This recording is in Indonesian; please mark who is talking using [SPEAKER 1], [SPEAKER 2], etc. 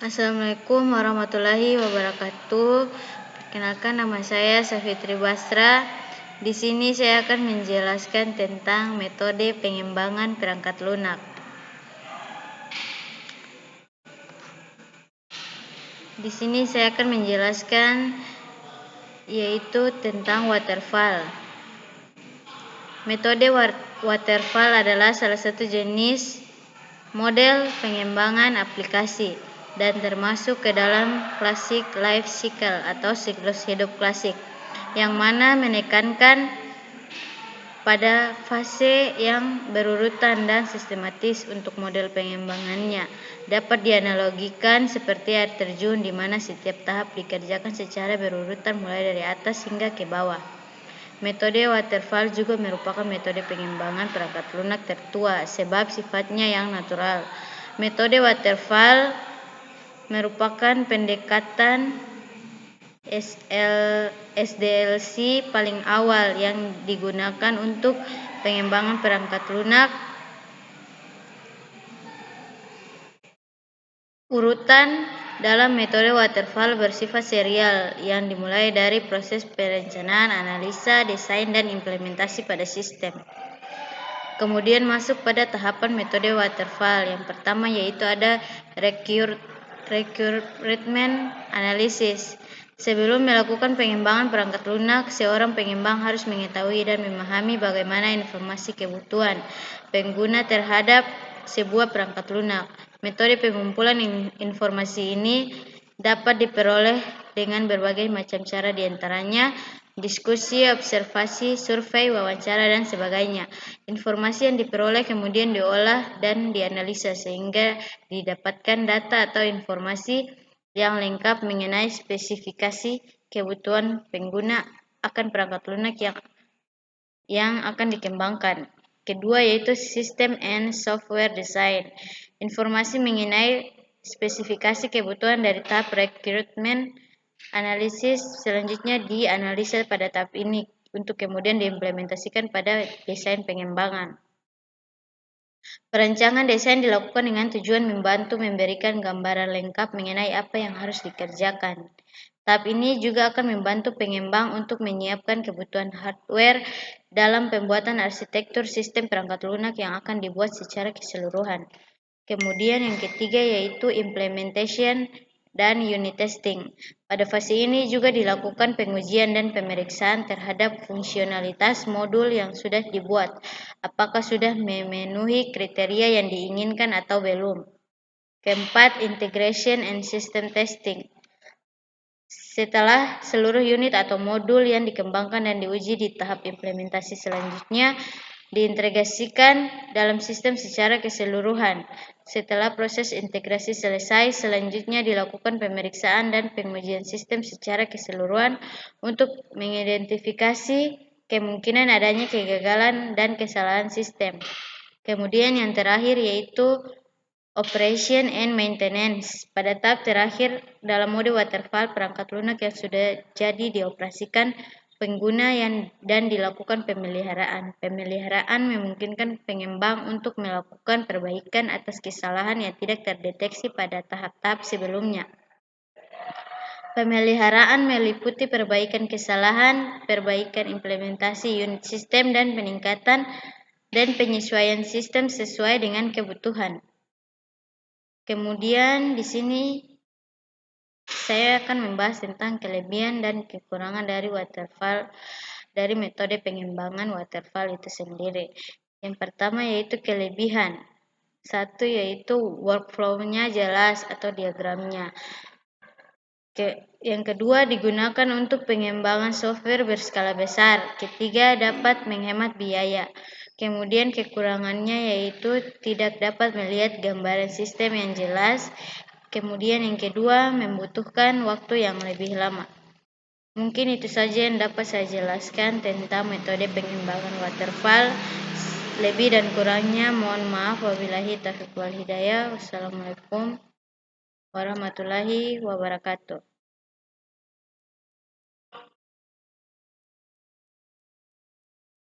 [SPEAKER 1] Assalamualaikum warahmatullahi wabarakatuh. Perkenalkan, nama saya Safitri Basra. Di sini saya akan menjelaskan tentang metode pengembangan perangkat lunak. Di sini saya akan menjelaskan yaitu tentang waterfall. Metode waterfall adalah salah satu jenis model pengembangan aplikasi dan termasuk ke dalam klasik life cycle atau siklus hidup klasik, yang mana menekankan pada fase yang berurutan dan sistematis. Untuk model pengembangannya dapat dianalogikan seperti air terjun, di mana setiap tahap dikerjakan secara berurutan mulai dari atas hingga ke bawah. Metode waterfall juga merupakan metode pengembangan perangkat lunak tertua sebab sifatnya yang natural. Metode waterfall merupakan pendekatan SDLC paling awal yang digunakan untuk pengembangan perangkat lunak. Urutan dalam metode waterfall bersifat serial yang dimulai dari proses perencanaan, analisa, desain, dan implementasi pada sistem. Kemudian masuk pada tahapan metode waterfall. Yang pertama yaitu ada requirement analysis. Sebelum melakukan pengembangan perangkat lunak, seorang pengembang harus mengetahui dan memahami bagaimana informasi kebutuhan pengguna terhadap sebuah perangkat lunak. Metode pengumpulan informasi ini dapat diperoleh dengan berbagai macam cara, diantaranya diskusi, observasi, survei, wawancara, dan sebagainya. Informasi yang diperoleh kemudian diolah dan dianalisa sehingga didapatkan data atau informasi yang lengkap mengenai spesifikasi kebutuhan pengguna akan perangkat lunak yang akan dikembangkan. Kedua yaitu System and Software Design. Informasi mengenai spesifikasi kebutuhan dari tahap requirement analisis selanjutnya dianalisa pada tahap ini untuk kemudian diimplementasikan pada desain pengembangan. Perancangan desain dilakukan dengan tujuan membantu memberikan gambaran lengkap mengenai apa yang harus dikerjakan. Tahap ini juga akan membantu pengembang untuk menyiapkan kebutuhan hardware dalam pembuatan arsitektur sistem perangkat lunak yang akan dibuat secara keseluruhan. Kemudian yang ketiga yaitu implementation dan unit testing. Pada fase ini juga dilakukan pengujian dan pemeriksaan terhadap fungsionalitas modul yang sudah dibuat, apakah sudah memenuhi kriteria yang diinginkan atau belum. Keempat, integration and system testing. Setelah seluruh unit atau modul yang dikembangkan dan diuji di tahap implementasi selanjutnya, diintegrasikan dalam sistem secara keseluruhan. Setelah proses integrasi selesai, selanjutnya dilakukan pemeriksaan dan pengujian sistem secara keseluruhan untuk mengidentifikasi kemungkinan adanya kegagalan dan kesalahan sistem. Kemudian yang terakhir yaitu Operation and Maintenance. Pada tahap terakhir dalam mode waterfall, perangkat lunak yang sudah jadi dioperasikan pengguna dan dilakukan pemeliharaan. Pemeliharaan memungkinkan pengembang untuk melakukan perbaikan atas kesalahan yang tidak terdeteksi pada tahap-tahap sebelumnya. Pemeliharaan meliputi perbaikan kesalahan, perbaikan implementasi unit sistem, dan peningkatan dan penyesuaian sistem sesuai dengan kebutuhan. Kemudian di sini saya akan membahas tentang kelebihan dan kekurangan dari waterfall, dari metode pengembangan waterfall itu sendiri. Yang pertama yaitu kelebihan. Satu yaitu workflow-nya jelas atau diagramnya. Yang kedua digunakan untuk pengembangan software berskala besar. Ketiga dapat menghemat biaya. Kemudian kekurangannya yaitu tidak dapat melihat gambaran sistem yang jelas. Kemudian yang kedua membutuhkan waktu yang lebih lama. Mungkin itu saja yang dapat saya jelaskan tentang metode pengembangan waterfall. Lebih dan kurangnya mohon maaf. Wabillahi taufiq wal hidayah. Wassalamualaikum warahmatullahi wabarakatuh.